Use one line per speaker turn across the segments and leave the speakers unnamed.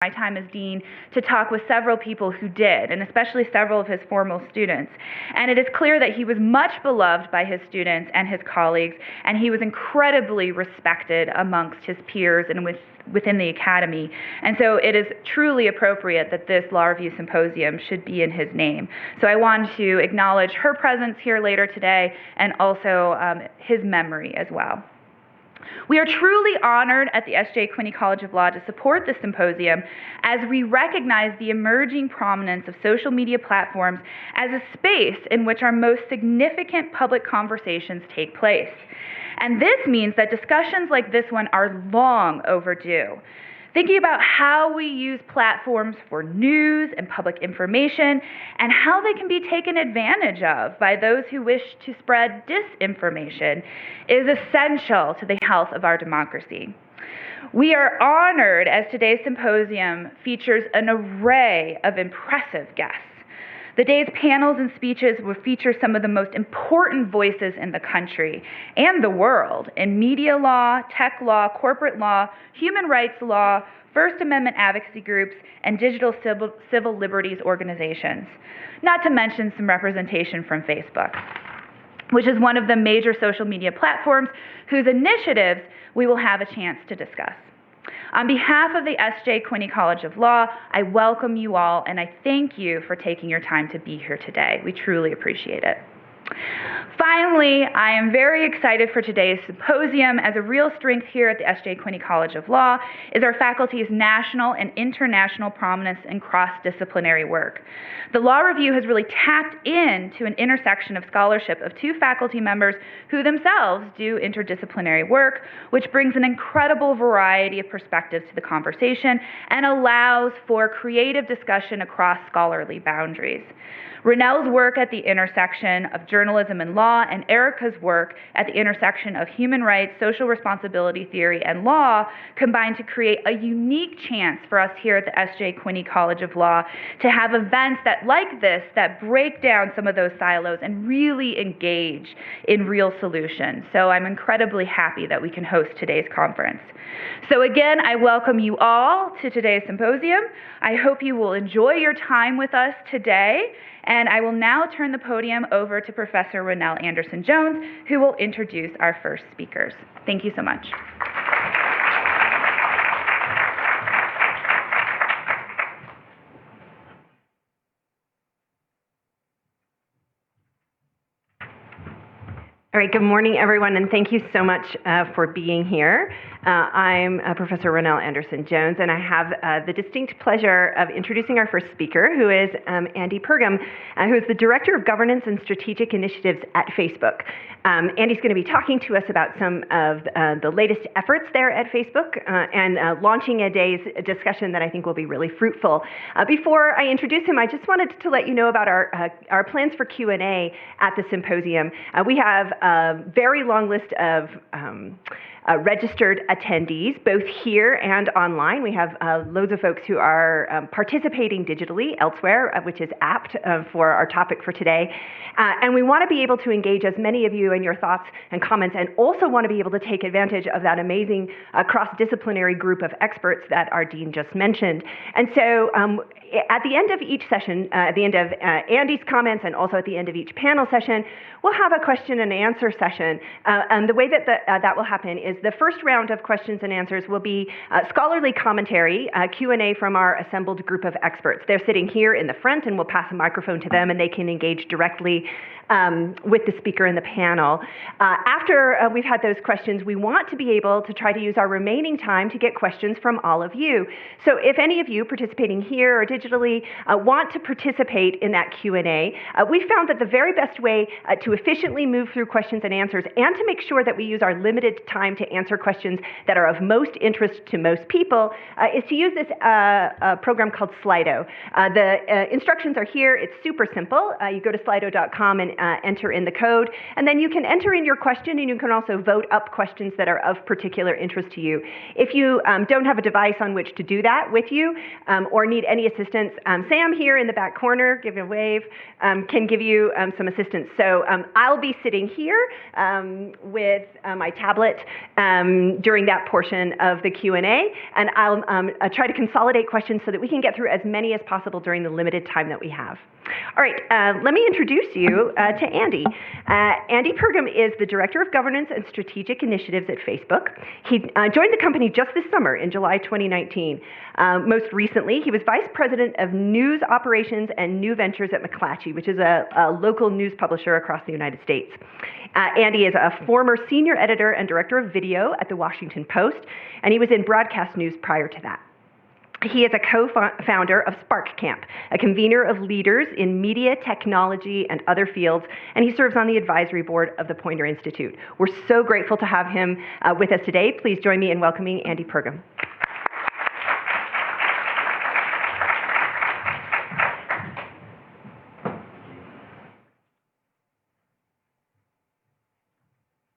my time as dean to talk with several people who did, and especially several of his former students. And it is clear that he was much beloved by his students and his colleagues, and he was incredibly respected amongst his peers and within the academy. And so it is truly appropriate that this Law Review Symposium should be in his name. So I wanted to acknowledge her presence here later today and also his memory as well. We are truly honored at the S.J. Quinney College of Law to support this symposium as we recognize the emerging prominence of social media platforms as a space in which our most significant public conversations take place. And this means that discussions like this one are long overdue. Thinking about how we use platforms for news and public information and how they can be taken advantage of by those who wish to spread disinformation is essential to the health of our democracy. We are honored as today's symposium features an array of impressive guests. The day's panels and speeches will feature some of the most important voices in the country and the world in media law, tech law, corporate law, human rights law, First Amendment advocacy groups, and digital civil liberties organizations, not to mention some representation from Facebook, which is one of the major social media platforms whose initiatives we will have a chance to discuss. On behalf of the S.J. Quinney College of Law, I welcome you all and I thank you for taking your time to be here today. We truly appreciate it. Finally, I am very excited for today's symposium, as a real strength here at the S.J. Quinney College of Law is our faculty's national and international prominence in cross-disciplinary work. The Law Review has really tapped into an intersection of scholarship of two faculty members who themselves do interdisciplinary work, which brings an incredible variety of perspectives to the conversation and allows for creative discussion across scholarly boundaries. Ronelle's work at the intersection of journalism and law, and Erica's work at the intersection of human rights, social responsibility theory, and law combine to create a unique chance for us here at the S.J. Quinney College of Law to have events that, like this, that break down some of those silos and really engage in real solutions. So I'm incredibly happy that we can host today's conference. So again, I welcome you all to today's symposium. I hope you will enjoy your time with us today. And I will now turn the podium over to Professor Ronelle Anderson-Jones, who will introduce our first speakers. Thank you so much.
All right, good morning, everyone, and thank you so much for being here. I'm Professor Ronelle Anderson-Jones, and I have the distinct pleasure of introducing our first speaker, who is Andy Pergam, who is the Director of Governance and Strategic Initiatives at Facebook. Andy's going to be talking to us about some of the latest efforts there at Facebook and launching a day's discussion that I think will be really fruitful. Before I introduce him, I just wanted to let you know about our plans for Q&A at the symposium. We have a very long list of registered attendees, both here and online. We have loads of folks who are participating digitally elsewhere, which is apt for our topic for today. And we want to be able to engage as many of you in your thoughts and comments, and also want to be able to take advantage of that amazing cross-disciplinary group of experts that our dean just mentioned. And so at the end of each session, at the end of Andy's comments and also at the end of each panel session, we'll have a question and answer session. And the way that that will happen is the first round of questions and answers will be scholarly commentary, Q&A from our assembled group of experts. They're sitting here in the front, and we'll pass a microphone to them, and they can engage directly with the speaker in the panel. After we've had those questions, we want to be able to try to use our remaining time to get questions from all of you. So if any of you participating here or digitally want to participate in that Q&A, we found that the very best way to efficiently move through questions and answers, and to make sure that we use our limited time to answer questions that are of most interest to most people, is to use this program called Slido. The instructions are here. It's super simple. You go to slido.com and enter in the code, and then you can enter in your question, and you can also vote up questions that are of particular interest to you. If you don't have a device on which to do that with you, or need any assistance, Sam here in the back corner, give a wave, can give you some assistance. So I'll be sitting here with my tablet during that portion of the Q&A, and I'll try to consolidate questions so that we can get through as many as possible during the limited time that we have. All right, let me introduce you to Andy. Andy Pergam is the Director of Governance and Strategic Initiatives at Facebook. He joined the company just this summer in July 2019. Most recently, he was Vice President of News Operations and New Ventures at McClatchy, which is a local news publisher across the United States. Andy is a former Senior Editor and Director of Video at The Washington Post, and he was in broadcast news prior to that. He is a co-founder of Spark Camp, a convener of leaders in media, technology, and other fields, and he serves on the advisory board of the Poynter Institute. We're so grateful to have him with us today. Please join me in welcoming Andy Pergam.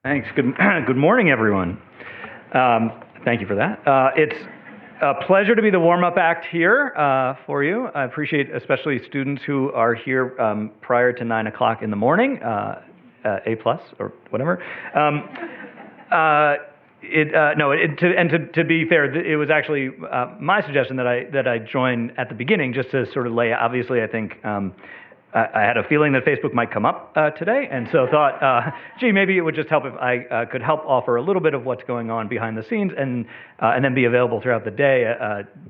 Thanks. Good morning, everyone. Thank you for that. It's a pleasure to be the warm-up act here for you. I appreciate especially students who are here prior to 9 o'clock in the morning, A+ or whatever. To be fair, it was actually my suggestion that I join at the beginning, just to sort of lay. Obviously, I think I had a feeling that Facebook might come up today, and so thought, gee, maybe it would just help if I could help offer a little bit of what's going on behind the scenes, and then be available throughout the day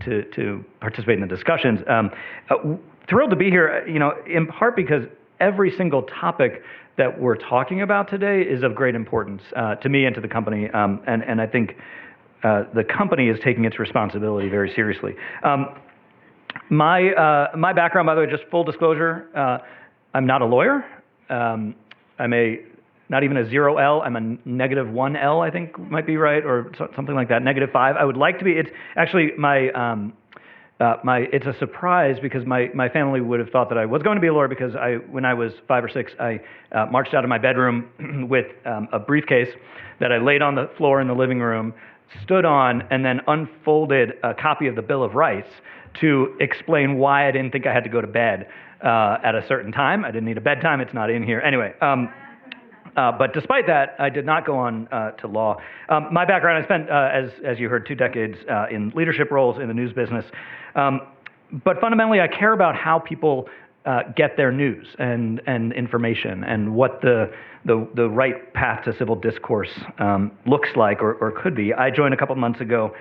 to participate in the discussions. Thrilled to be here, in part because every single topic that we're talking about today is of great importance to me and to the company, and I think the company is taking its responsibility very seriously. My background, by the way, just full disclosure, I'm not a lawyer. I'm not even a 0L. I'm a -1L, I think might be right, or something like that, -5. I would like to be. It's actually it's a surprise because my family would have thought that I was going to be a lawyer because when I was 5 or 6, I marched out of my bedroom with a briefcase that I laid on the floor in the living room, stood on, and then unfolded a copy of the Bill of Rights to explain why I didn't think I had to go to bed at a certain time. I didn't need a bedtime. It's not in here. Anyway, but despite that, I did not go on to law. My background, I spent, as you heard, 2 decades in leadership roles in the news business. But fundamentally, I care about how people get their news and information, and what the right path to civil discourse looks like or could be. I joined a couple months ago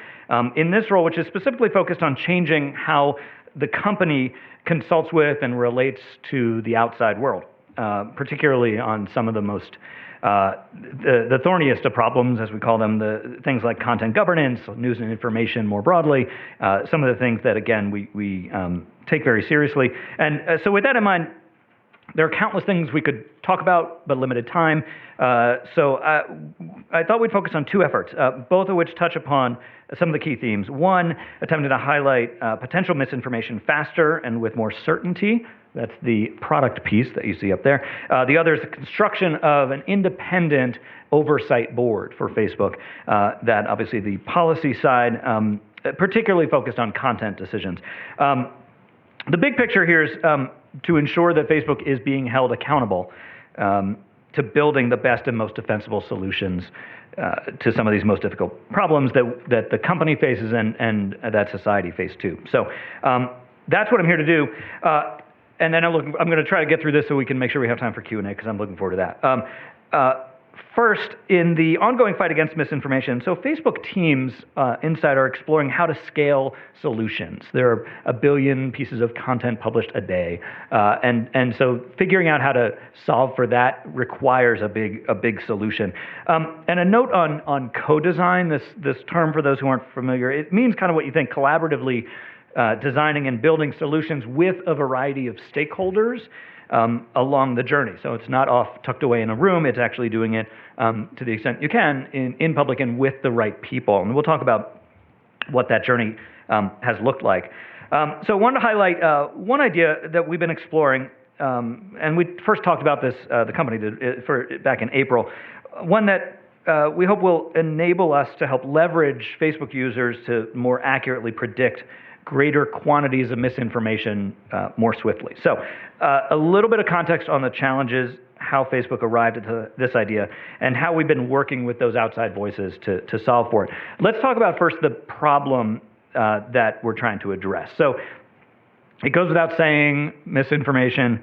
in this role, which is specifically focused on changing how the company consults with and relates to the outside world, particularly on some of the most the thorniest of problems, as we call them, the things like content governance, news and information more broadly, some of the things that, again, we take very seriously. And so with that in mind, there are countless things we could talk about, but limited time. So I thought we'd focus on 2 efforts, both of which touch upon some of the key themes. One, attempting to highlight potential misinformation faster and with more certainty. That's the product piece that you see up there. The other is the construction of an independent oversight board for Facebook that obviously the policy side, particularly focused on content decisions. The big picture here is to ensure that Facebook is being held accountable to building the best and most defensible solutions to some of these most difficult problems that the company faces and that society faces too. So that's what I'm here to do. And then I'm going to try to get through this so we can make sure we have time for Q&A, because I'm looking forward to that. First, in the ongoing fight against misinformation, so Facebook teams inside are exploring how to scale solutions. There are 1 billion pieces of content published a day, and so figuring out how to solve for that requires a big solution. And a note on co-design, this term for those who aren't familiar, it means kind of what you think, collaboratively designing and building solutions with a variety of stakeholders along the journey. So it's not off tucked away in a room, it's actually doing it to the extent you can in public and with the right people. And we'll talk about what that journey has looked like. So I wanted to highlight one idea that we've been exploring, and we first talked about this, the company did, back in April, one that we hope will enable us to help leverage Facebook users to more accurately predict greater quantities of misinformation more swiftly. So a little bit of context on the challenges, how Facebook arrived at this idea, and how we've been working with those outside voices to solve for it. Let's talk about first the problem that we're trying to address. So it goes without saying, misinformation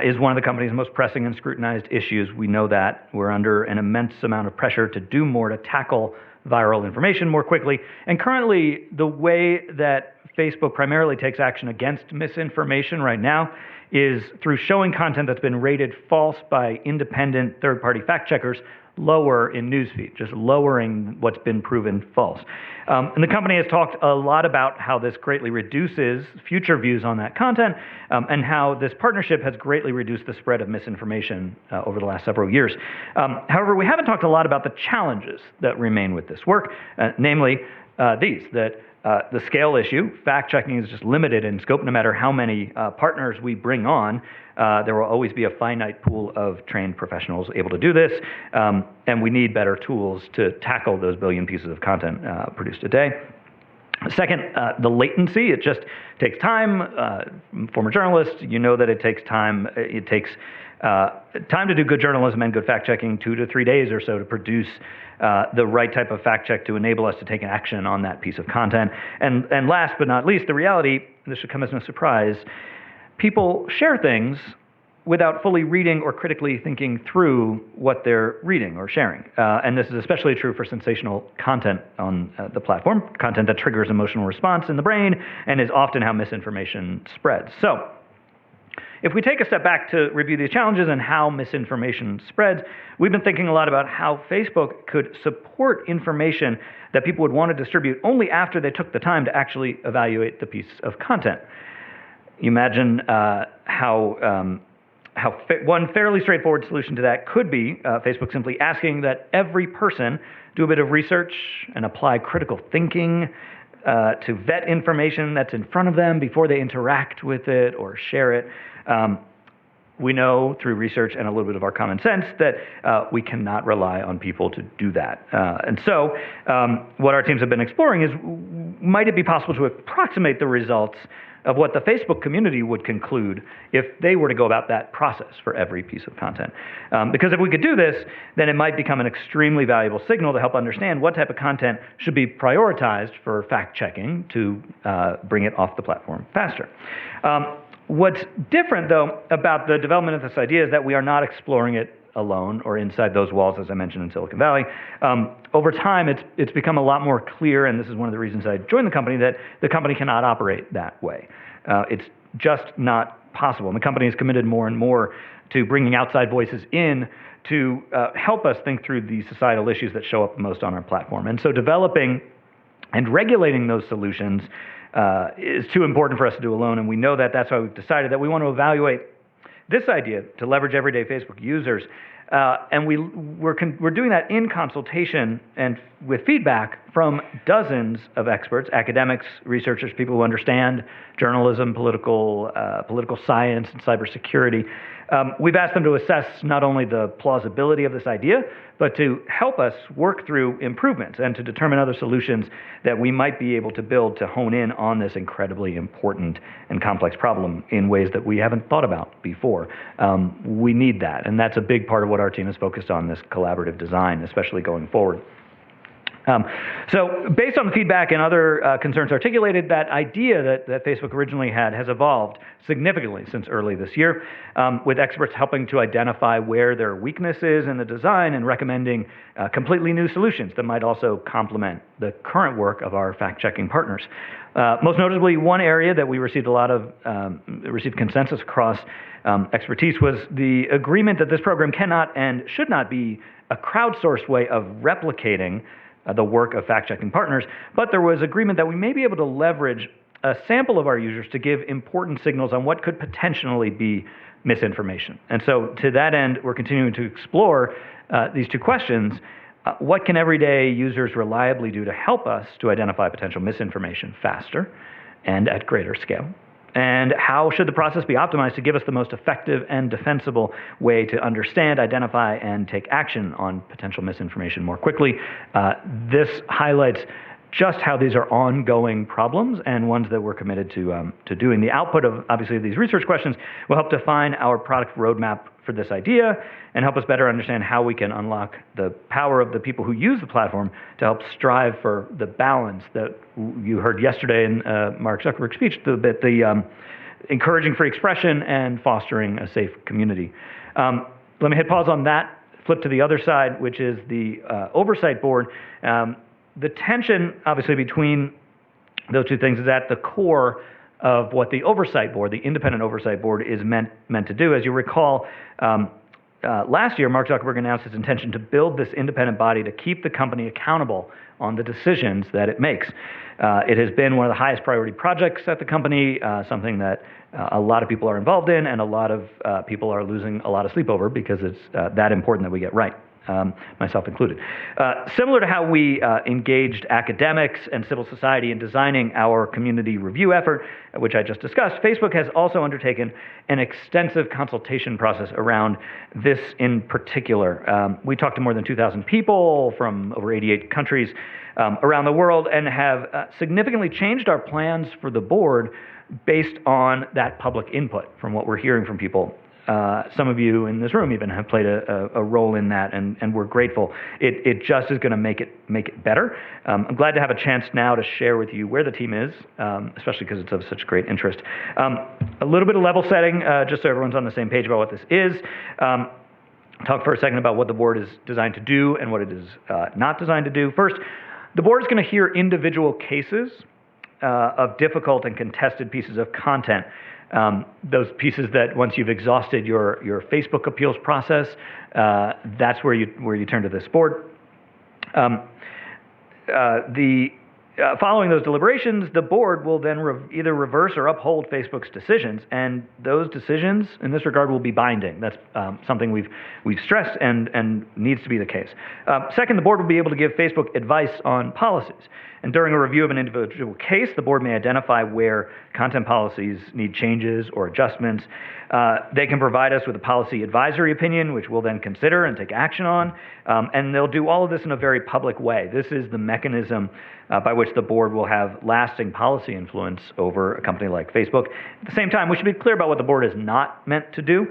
is one of the company's most pressing and scrutinized issues. We know that. We're under an immense amount of pressure to do more to tackle viral information more quickly. And currently, the way that Facebook primarily takes action against misinformation right now is through showing content that's been rated false by independent third-party fact-checkers lower in newsfeed, just lowering what's been proven false. And the company has talked a lot about how this greatly reduces future views on that content, and how this partnership has greatly reduced the spread of misinformation over the last several years. However, we haven't talked a lot about the challenges that remain with this work, namely that the scale issue. Fact-checking is just limited in scope. No matter how many partners we bring on, there will always be a finite pool of trained professionals able to do this, and we need better tools to tackle those billion pieces of content produced a day. Second, the latency. It just takes time. Former journalist, you know that it takes time. It takes time to do good journalism and good fact-checking, 2 to 3 days or so to produce the right type of fact-check to enable us to take an action on that piece of content. And last but not least, the reality, this should come as no surprise, people share things without fully reading or critically thinking through what they're reading or sharing. And this is especially true for sensational content on the platform, content that triggers emotional response in the brain and is often how misinformation spreads. So if we take a step back to review these challenges and how misinformation spreads, we've been thinking a lot about how Facebook could support information that people would want to distribute only after they took the time to actually evaluate the piece of content. You imagine one fairly straightforward solution to that could be Facebook simply asking that every person do a bit of research and apply critical thinking to vet information that's in front of them before they interact with it or share it. We know through research and a little bit of our common sense that we cannot rely on people to do that. And so what our teams have been exploring is, might it be possible to approximate the results of what the Facebook community would conclude if they were to go about that process for every piece of content? Because if we could do this, then it might become an extremely valuable signal to help understand what type of content should be prioritized for fact-checking to bring it off the platform faster. What's different, though, about the development of this idea is that we are not exploring it alone or inside those walls, as I mentioned, in Silicon Valley. Over time, it's become a lot more clear, and this is one of the reasons I joined the company, that the company cannot operate that way. It's just not possible. And the company is committed more and more to bringing outside voices in to help us think through the societal issues that show up most on our platform. And so developing and regulating those solutions is too important for us to do alone, and we know that. That's why we've decided that we want to evaluate this idea to leverage everyday Facebook users, and we're doing that in consultation and with feedback from dozens of experts, academics, researchers, people who understand journalism, political science, and cybersecurity. We've asked them to assess not only the plausibility of this idea, but to help us work through improvements and to determine other solutions that we might be able to build to hone in on this incredibly important and complex problem in ways that we haven't thought about before. We need that, and that's a big part of what our team is focused on, this collaborative design, especially going forward. So based on the feedback and other concerns articulated, that idea that Facebook originally had has evolved significantly since early this year, with experts helping to identify where there are weaknesses in the design and recommending completely new solutions that might also complement the current work of our fact-checking partners. Most notably, one area that we received received consensus across expertise was the agreement that this program cannot and should not be a crowdsourced way of replicating the work of fact-checking partners, but there was agreement that we may be able to leverage a sample of our users to give important signals on what could potentially be misinformation. And so to that end, we're continuing to explore these two questions. What can everyday users reliably do to help us to identify potential misinformation faster and at greater scale? And how should the process be optimized to give us the most effective and defensible way to understand, identify, and take action on potential misinformation more quickly? This highlights just how these are ongoing problems and ones that we're committed to doing. The output of, obviously, these research questions will help define our product roadmap for this idea and help us better understand how we can unlock the power of the people who use the platform to help strive for the balance that you heard yesterday in Mark Zuckerberg's speech, the encouraging free expression and fostering a safe community. Let me hit pause on that, flip to the other side, which is the oversight board. The tension, obviously, between those two things is at the core of what the oversight board, the independent oversight board, is meant to do. As you recall, last year, Mark Zuckerberg announced his intention to build this independent body to keep the company accountable on the decisions that it makes. It has been one of the highest priority projects at the company, something that a lot of people are involved in, and a lot of people are losing a lot of sleep over because it's that important that we get right. Myself included. Similar to how we engaged academics and civil society in designing our community review effort, which I just discussed, Facebook has also undertaken an extensive consultation process around this in particular. We talked to more than 2,000 people from over 88 countries around the world and have significantly changed our plans for the board based on that public input from what we're hearing from people. Some of you in this room even have played a role in that, and we're grateful. It just is going to make it better. I'm glad to have a chance now to share with you where the team is, especially because it's of such great interest. A little bit of level setting, just so everyone's on the same page about what this is. Talk for a second about what the board is designed to do and what it is not designed to do. First, the board is going to hear individual cases of difficult and contested pieces of content. Those pieces that once you've exhausted your Facebook appeals process, that's where you turn to this board. Following those deliberations, the board will then either reverse or uphold Facebook's decisions, and those decisions, in this regard, will be binding. That's something we've stressed and needs to be the case. Second, the board will be able to give Facebook advice on policies. And during a review of an individual case, the board may identify where content policies need changes or adjustments. They can provide us with a policy advisory opinion, which we'll then consider and take action on. And they'll do all of this in a very public way. This is the mechanism by which the board will have lasting policy influence over a company like Facebook. At the same time, we should be clear about what the board is not meant to do.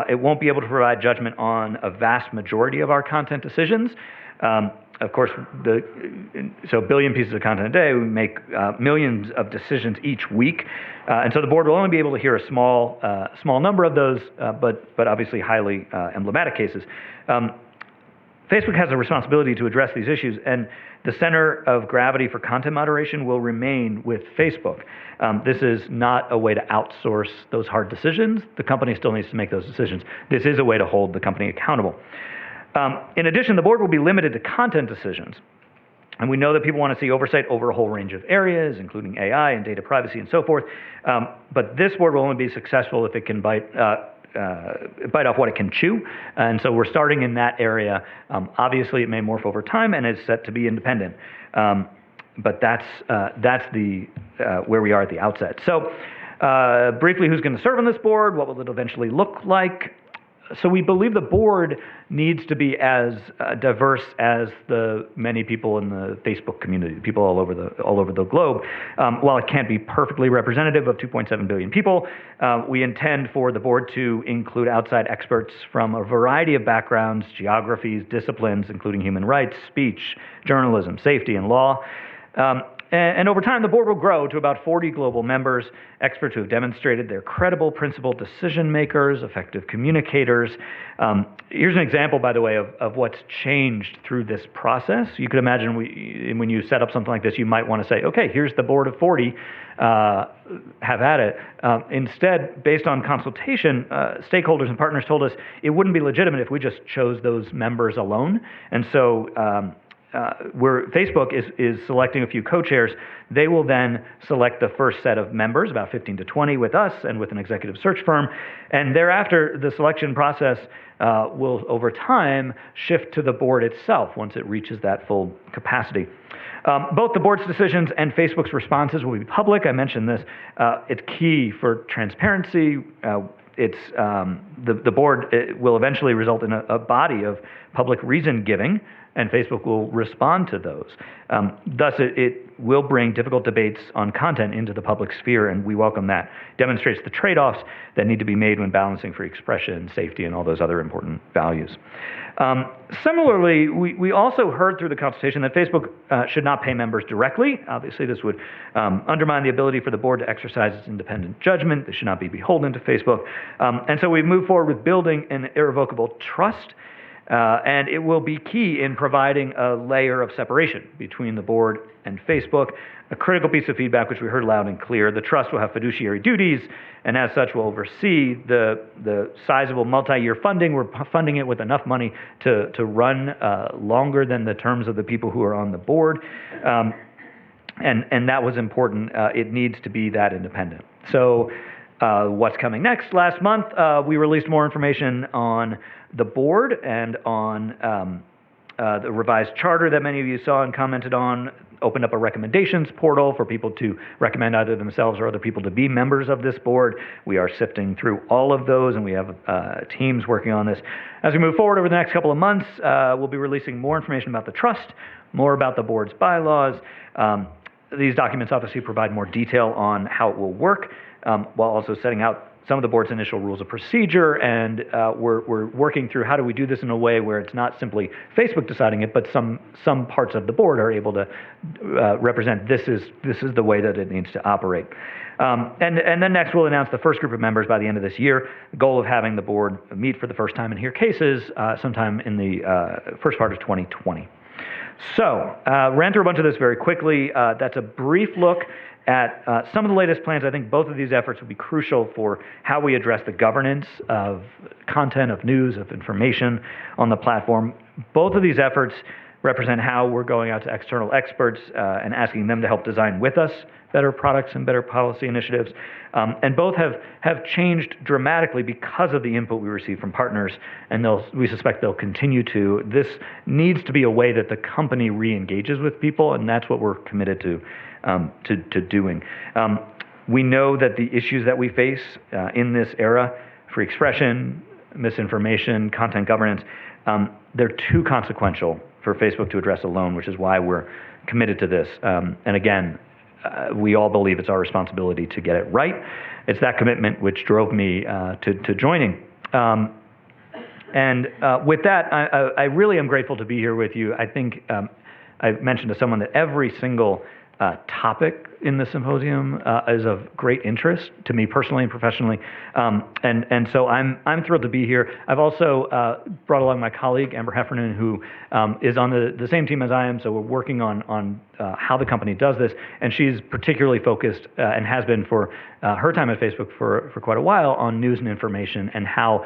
It won't be able to provide judgment on a vast majority of our content decisions. Of course, so a billion pieces of content a day, we make millions of decisions each week. And so the board will only be able to hear a small number of those, but obviously highly emblematic cases. Facebook has a responsibility to address these issues, and the center of gravity for content moderation will remain with Facebook. This is not a way to outsource those hard decisions. The company still needs to make those decisions. This is a way to hold the company accountable. In addition, the board will be limited to content decisions. And we know that people want to see oversight over a whole range of areas, including AI and data privacy and so forth. But this board will only be successful if it can bite off what it can chew. And so we're starting in that area. Obviously, it may morph over time and is set to be independent. But that's where we are at the outset. So briefly, who's going to serve on this board? What will it eventually look like? So we believe the board needs to be as diverse as the many people in the Facebook community, people all over the globe. While it can't be perfectly representative of 2.7 billion people, we intend for the board to include outside experts from a variety of backgrounds, geographies, disciplines, including human rights, speech, journalism, safety, and law. And over time, the board will grow to about 40 global members, experts who have demonstrated they're credible, principled decision makers, effective communicators. Here's an example, by the way, of what's changed through this process. You could imagine when you set up something like this, you might want to say, okay, here's the board of 40, have at it. Instead, based on consultation, stakeholders and partners told us it wouldn't be legitimate if we just chose those members alone. And so where Facebook is selecting a few co-chairs, they will then select the first set of members, about 15 to 20 with us and with an executive search firm. And thereafter, the selection process will, over time, shift to the board itself once it reaches that full capacity. Both the board's decisions and Facebook's responses will be public. I mentioned this. It's key for transparency. The board will eventually result in a body of public reason giving, and Facebook will respond to those. Thus, it will bring difficult debates on content into the public sphere, and we welcome that. Demonstrates the trade-offs that need to be made when balancing free expression, safety, and all those other important values. Similarly, we also heard through the consultation that Facebook should not pay members directly. Obviously, this would undermine the ability for the board to exercise its independent judgment. They should not be beholden to Facebook. And so we move forward with building an irrevocable trust. And it will be key in providing a layer of separation between the board and Facebook, a critical piece of feedback which we heard loud and clear. The trust will have fiduciary duties, and as such will oversee the sizable multi-year funding. We're funding it with enough money to run longer than the terms of the people who are on the board. And that was important. It needs to be that independent. So what's coming next? Last month, we released more information on the board and on the revised charter that many of you saw and commented on, opened up a recommendations portal for people to recommend either themselves or other people to be members of this board. We are sifting through all of those, and we have teams working on this. As we move forward over the next couple of months, we'll be releasing more information about the trust, more about the board's bylaws. These documents obviously provide more detail on how it will work, while also setting out some of the board's initial rules of procedure, and we're working through how do we do this in a way where it's not simply Facebook deciding it, but some parts of the board are able to represent this is the way that it needs to operate. And then next we'll announce the first group of members by the end of this year. The goal of having the board meet for the first time and hear cases sometime in the first part of 2020. So, ran through a bunch of this very quickly. That's a brief look at some of the latest plans. I think both of these efforts will be crucial for how we address the governance of content, of news, of information on the platform. Both of these efforts represent how we're going out to external experts and asking them to help design with us better products and better policy initiatives. And both have changed dramatically because of the input we receive from partners, and we suspect they'll continue to. This needs to be a way that the company re-engages with people, and that's what we're committed to doing. We know that the issues that we face in this era, free expression, misinformation, content governance, they're too consequential for Facebook to address alone, which is why we're committed to this. And again, we all believe it's our responsibility to get it right. It's that commitment which drove me to joining. And with that, I really am grateful to be here with you. I think I mentioned to someone that every single topic in the symposium is of great interest to me personally and professionally, and so I'm thrilled to be here. I've also brought along my colleague Amber Heffernan, who is on the same team as I am. So we're working on how the company does this, and she's particularly focused and has been for her time at Facebook for quite a while on news and information and how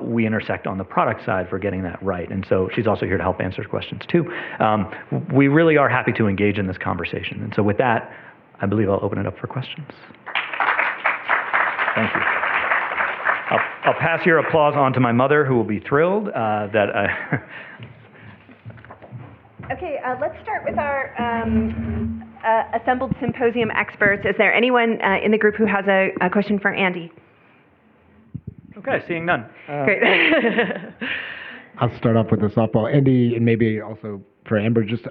we intersect on the product side for getting that right. And so she's also here to help answer questions too. We really are happy to engage in this conversation. And so with that, I believe I'll open it up for questions. Thank you. I'll pass your applause on to my mother, who will be thrilled that I...
Okay, let's start with our assembled symposium experts. Is there anyone in the group who has a question for Andy?
Okay, seeing none.
Great.
I'll start off with a softball. Andy, and maybe also for Amber, just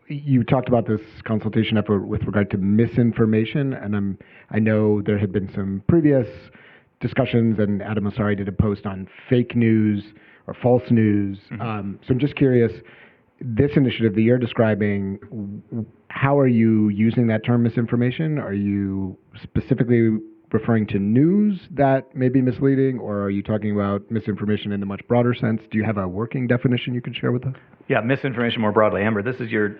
you talked about this consultation effort with regard to misinformation, and I know there had been some previous discussions, and Adam Mosseri did a post on fake news or false news. Mm-hmm. So I'm just curious, this initiative that you're describing, how are you using that term misinformation? Are you specifically referring to news that may be misleading, or are you talking about misinformation in a much broader sense? Do you have a working definition you could share with us? Yeah,
misinformation more broadly. Amber, this is your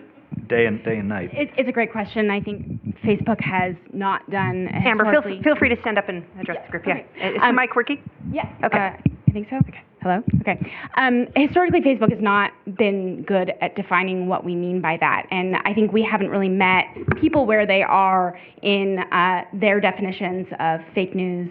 day and night.
It's a great question. I think Facebook has not done
Amber, feel free to stand up and address the group. Yeah. Okay. Is the mic working?
Yeah.
Okay.
I think so. Okay. Hello? Okay. Historically, Facebook has not been good at defining what we mean by that. And I think we haven't really met people where they are in their definitions of fake news,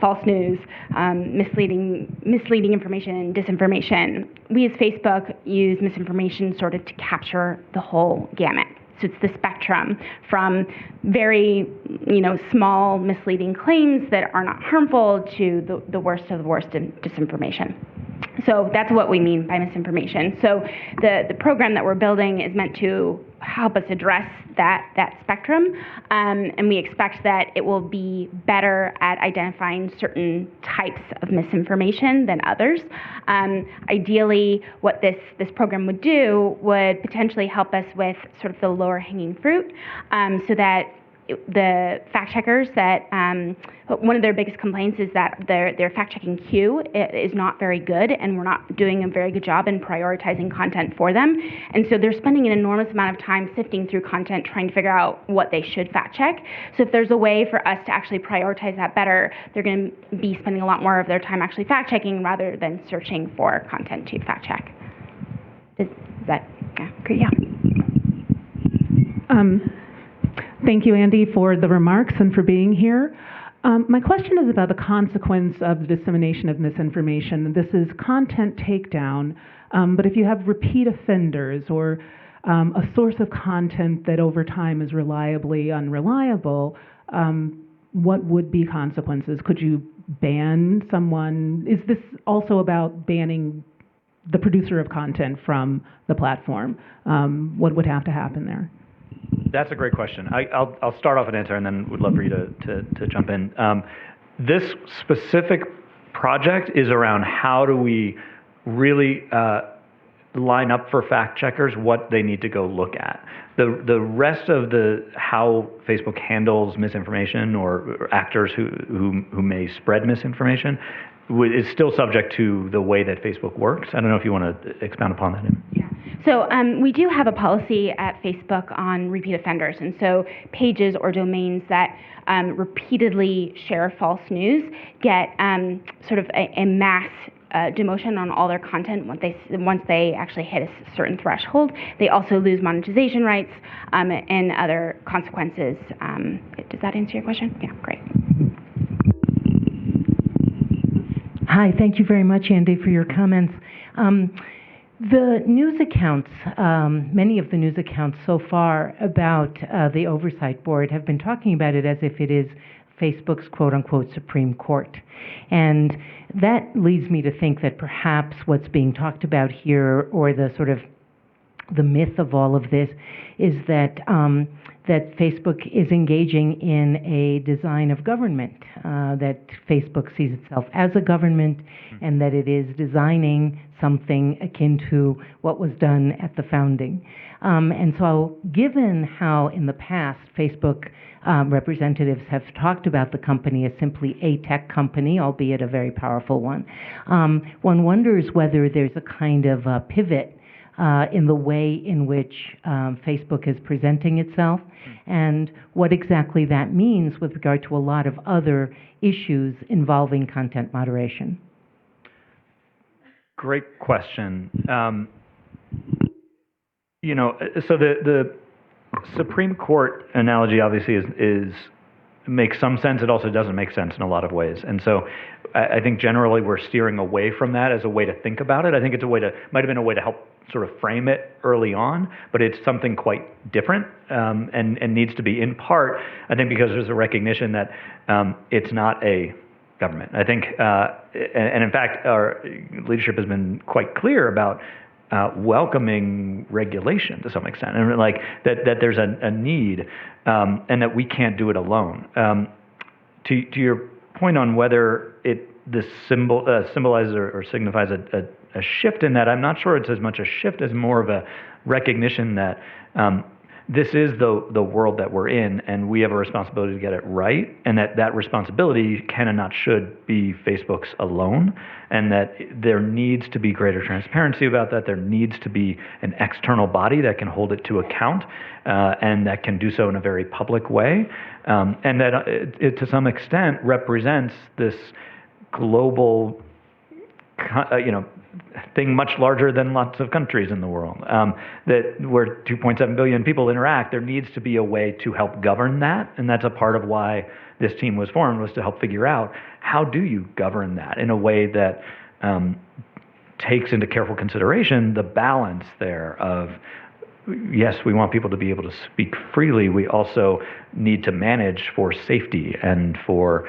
false news, misleading information, disinformation. We as Facebook use misinformation sort of to capture the whole gamut. So it's the spectrum from very, small misleading claims that are not harmful to the worst of the worst in disinformation. So that's what we mean by misinformation. So the program that we're building is meant to help us address that spectrum, and we expect that it will be better at identifying certain types of misinformation than others. Ideally, what this program would do would potentially help us with sort of the lower hanging fruit, so that the fact checkers that one of their biggest complaints is that their fact checking queue is not very good, and we're not doing a very good job in prioritizing content for them. And so they're spending an enormous amount of time sifting through content trying to figure out what they should fact check. So if there's a way for us to actually prioritize that better, they're going to be spending a lot more of their time actually fact checking rather than searching for content to fact check. Is that great? Yeah.
Thank you, Andy, for the remarks and for being here. My question is about the consequence of the dissemination of misinformation. This is content takedown, but if you have repeat offenders or a source of content that over time is reliably unreliable, what would be consequences? Could you ban someone? Is this also about banning the producer of content from the platform? What would have to happen there?
That's a great question. I'll start off an answer and then would love for you to jump in. This specific project is around how do we really line up for fact checkers what they need to go look at. The rest of how Facebook handles misinformation or actors who may spread misinformation is still subject to the way that Facebook works. I don't know if you want to expound upon that.
Yeah. So we do have a policy at Facebook on repeat offenders, and so pages or domains that repeatedly share false news get sort of a mass demotion on all their content once they actually hit a certain threshold. They also lose monetization rights and other consequences. Does that answer your question? Yeah, great.
Hi, thank you very much, Andy, for your comments. The news accounts, many of the news accounts so far about the Oversight Board have been talking about it as if it is Facebook's quote-unquote Supreme Court. And that leads me to think that perhaps what's being talked about here, or the sort of the myth of all of this, is that that Facebook is engaging in a design of government, that Facebook sees itself as a government, and that it is designing something akin to what was done at the founding. And so given how in the past Facebook representatives have talked about the company as simply a tech company, albeit a very powerful one, one wonders whether there's a kind of a pivot in the way in which Facebook is presenting itself, and what exactly that means with regard to a lot of other issues involving content moderation.
Great question. So the Supreme Court analogy obviously makes some sense. It also doesn't make sense in a lot of ways. And so I think generally we're steering away from that as a way to think about it. I think it's might have been a way to help sort of frame it early on, but it's something quite different and needs to be in part, I think, because there's a recognition that it's not a government. I think, and in fact, our leadership has been quite clear about welcoming regulation to some extent, and like that there's a need, and that we can't do it alone. To your point on whether this symbolizes or signifies a shift in that, I'm not sure it's as much a shift as more of a recognition that this is the world that we're in, and we have a responsibility to get it right, and that responsibility can and not should be Facebook's alone, and that there needs to be greater transparency about that. There needs to be an external body that can hold it to account, and that can do so in a very public way, and that it to some extent represents this global thing much larger than lots of countries in the world, that where 2.7 billion people interact. There needs to be a way to help govern that, and that's a part of why this team was formed, was to help figure out how do you govern that in a way that takes into careful consideration the balance there of yes, we want people to be able to speak freely. We also need to manage for safety and for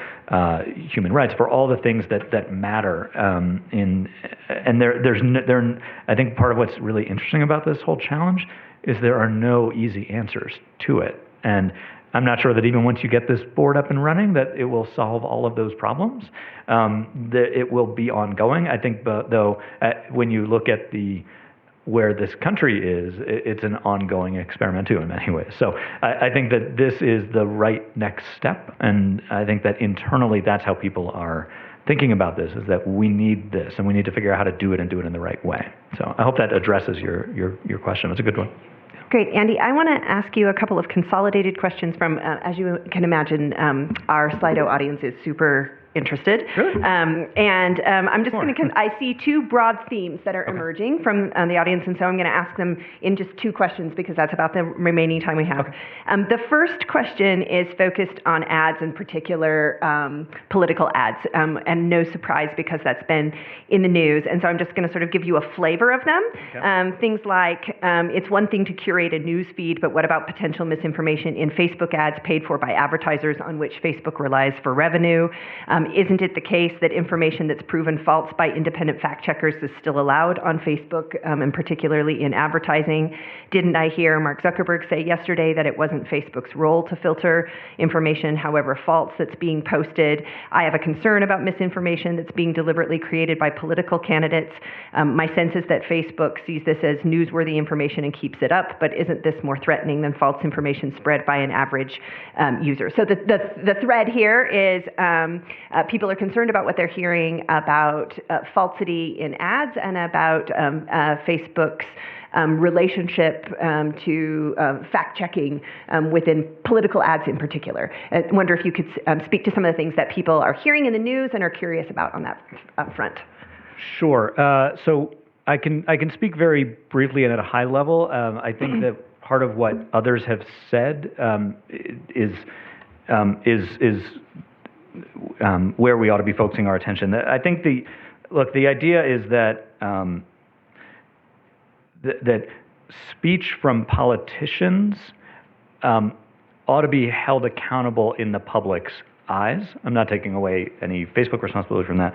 human rights, for all the things that matter. I think part of what's really interesting about this whole challenge is there are no easy answers to it. And I'm not sure that even once you get this board up and running, that it will solve all of those problems. That it will be ongoing. I think, though, when you look at where this country is, it's an ongoing experiment too in many ways. So I think that this is the right next step, and I think that internally that's how people are thinking about this, is that we need this, and we need to figure out how to do it and do it in the right way. So I hope that addresses your question. It's a good one.
Great. Andy, I want to ask you a couple of consolidated questions from, as you can imagine, our Slido audience is super interested.
Really?
I'm just going to, I see two broad themes that are emerging from the audience, and so I'm going to ask them in just two questions because that's about the remaining time we have. The first question is focused on ads, in particular political ads, and no surprise because that's been in the news, and so I'm just going to sort of give you a flavor of them. Things like, it's one thing to curate a news feed, but what about potential misinformation in Facebook ads paid for by advertisers on which Facebook relies for revenue? Isn't it the case that information that's proven false by independent fact checkers is still allowed on Facebook, and particularly in advertising? Didn't I hear Mark Zuckerberg say yesterday that it wasn't Facebook's role to filter information, however false, that's being posted? I have a concern about misinformation that's being deliberately created by political candidates. My sense is that Facebook sees this as newsworthy information and keeps it up, but isn't this more threatening than false information spread by an average user? So the thread here is people are concerned about what they're hearing about falsity in ads and about Facebook's relationship to fact-checking within political ads in particular. I wonder if you could speak to some of the things that people are hearing in the news and are curious about on that front.
Sure. So I can speak very briefly and at a high level. I think that part of what others have said is where we ought to be focusing our attention. I think the idea is that that speech from politicians ought to be held accountable in the public's eyes. I'm not taking away any Facebook responsibility from that,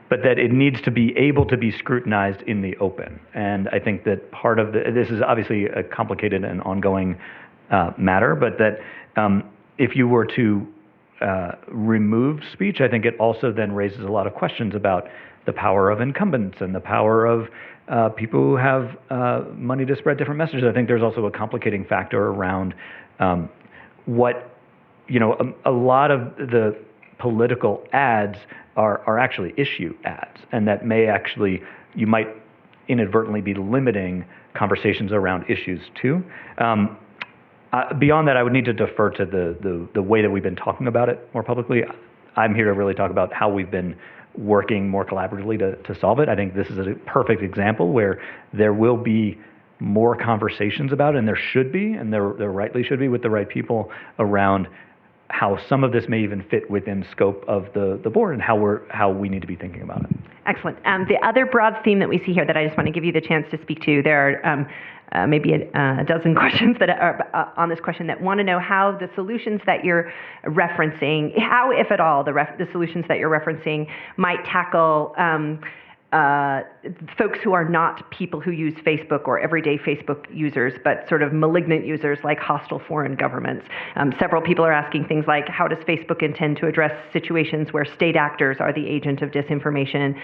but that it needs to be able to be scrutinized in the open. And I think that part of this is obviously a complicated and ongoing matter, but that if you were to remove speech, I think it also then raises a lot of questions about the power of incumbents and the power of people who have money to spread different messages. I think there's also a complicating factor around what, a lot of the political ads are actually issue ads, and that may actually, you might inadvertently be limiting conversations around issues too. Beyond that, I would need to defer to the way that we've been talking about it more publicly. I'm here to really talk about how we've been working more collaboratively to solve it. I think this is a perfect example where there will be more conversations about it, and there should be, and there rightly should be, with the right people around how some of this may even fit within scope of the board and how we need to be thinking about it.
Excellent. The other broad theme that we see here that I just want to give you the chance to speak to, there are maybe a dozen questions that are on this question that want to know how the solutions that you're referencing, how, if at all, the solutions that you're referencing might tackle folks who are not people who use Facebook or everyday Facebook users, but sort of malignant users like hostile foreign governments. Several people are asking things like, how does Facebook intend to address situations where state actors are the agent of disinformation?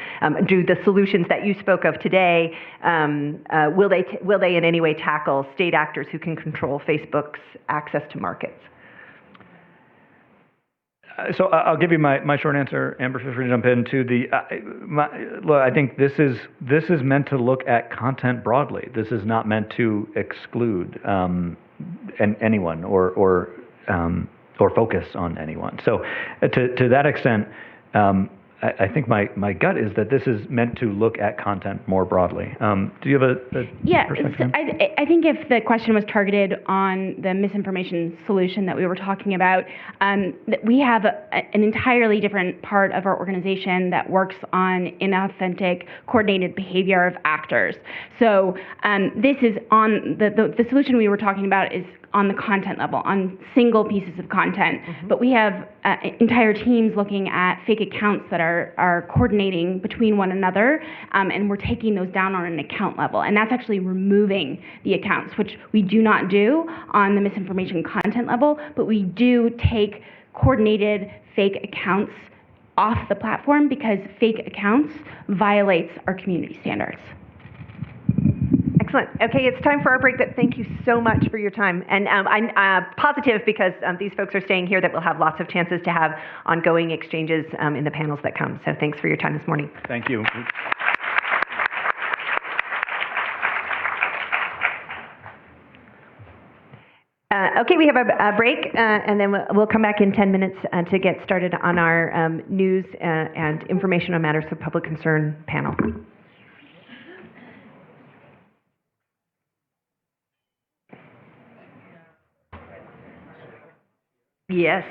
Do the solutions that you spoke of today, will they in any way tackle state actors who can control Facebook's access to markets?
So I'll give you my short answer. Amber, feel free to jump in. Look, I think this is meant to look at content broadly. This is not meant to exclude anyone or focus on anyone. So to that extent, I think my gut is that this is meant to look at content more broadly. Do you have a
Yeah,
perspective?
I think if the question was targeted on the misinformation solution that we were talking about, we have an entirely different part of our organization that works on inauthentic, coordinated behavior of actors. So this is on the solution we were talking about is on the content level, on single pieces of content. But we have entire teams looking at fake accounts that are coordinating between one another, and we're taking those down on an account level. And that's actually removing the accounts, which we do not do on the misinformation content level, but we do take coordinated fake accounts off the platform because fake accounts violates our community standards.
Excellent. Okay, it's time for our break, but thank you so much for your time. And I'm positive, because these folks are staying here, that we'll have lots of chances to have ongoing exchanges in the panels that come. So thanks for your time this morning.
Thank you.
Okay, we have a break, and then we'll come back in 10 minutes to get started on our news and information on matters of public concern panel. Yes.